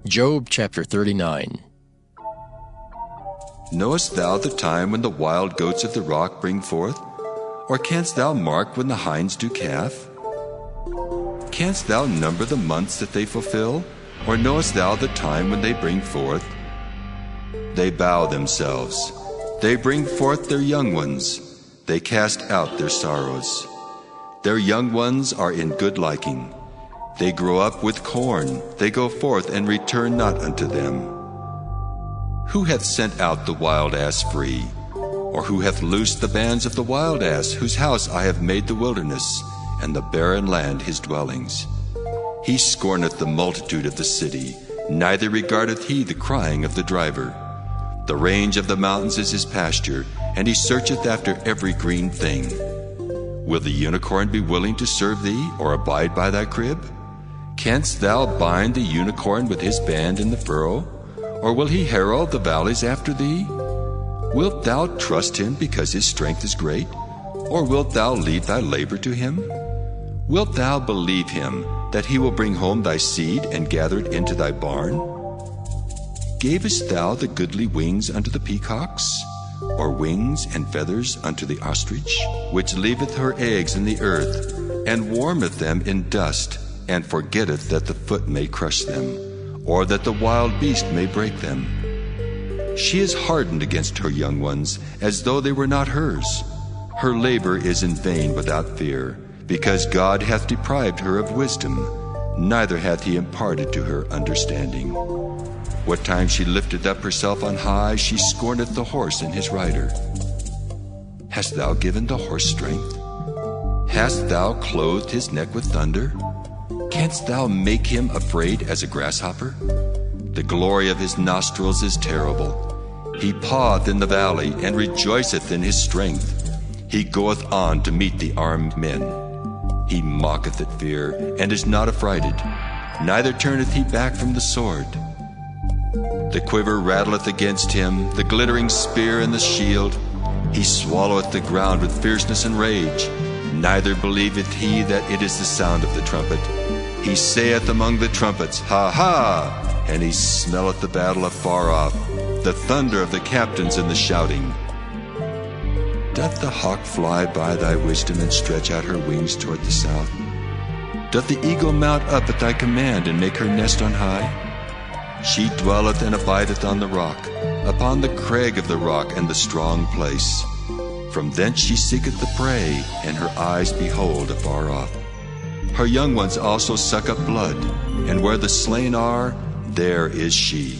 Job chapter 39. Knowest thou the time when the wild goats of the rock bring forth? Or canst thou mark when the hinds do calf? Canst thou number the months that they fulfill? Or knowest thou the time when they bring forth? They bow themselves. They bring forth their young ones. They cast out their sorrows. Their young ones are in good liking. They grow up with corn. They go forth and return not unto them. Who hath sent out the wild ass free? Or who hath loosed the bands of the wild ass, whose house I have made the wilderness, and the barren land his dwellings? He scorneth the multitude of the city, neither regardeth he the crying of the driver. The range of the mountains is his pasture, and he searcheth after every green thing. Will the unicorn be willing to serve thee, or abide by thy crib? Canst thou bind the unicorn with his band in the furrow? Or will he herald the valleys after thee? Wilt thou trust him because his strength is great? Or wilt thou leave thy labor to him? Wilt thou believe him, that he will bring home thy seed and gather it into thy barn? Gavest thou the goodly wings unto the peacocks? Or wings and feathers unto the ostrich, which leaveth her eggs in the earth, and warmeth them in dust, and forgetteth that the foot may crush them, or that the wild beast may break them? She is hardened against her young ones, as though they were not hers. Her labor is in vain without fear, because God hath deprived her of wisdom, neither hath he imparted to her understanding. What time she lifteth up herself on high, she scorneth the horse and his rider. Hast thou given the horse strength? Hast thou clothed his neck with thunder? Canst thou make him afraid as a grasshopper? The glory of his nostrils is terrible. He paweth in the valley, and rejoiceth in his strength. He goeth on to meet the armed men. He mocketh at fear, and is not affrighted, neither turneth he back from the sword. The quiver rattleth against him, the glittering spear and the shield. He swalloweth the ground with fierceness and rage, neither believeth he that it is the sound of the trumpet. He saith among the trumpets, Ha, ha! And he smelleth the battle afar off, the thunder of the captains and the shouting. Doth the hawk fly by thy wisdom, and stretch out her wings toward the south? Doth the eagle mount up at thy command, and make her nest on high? She dwelleth and abideth on the rock, upon the crag of the rock and the strong place. From thence she seeketh the prey, and her eyes behold afar off. Her young ones also suck up blood, and where the slain are, there is she.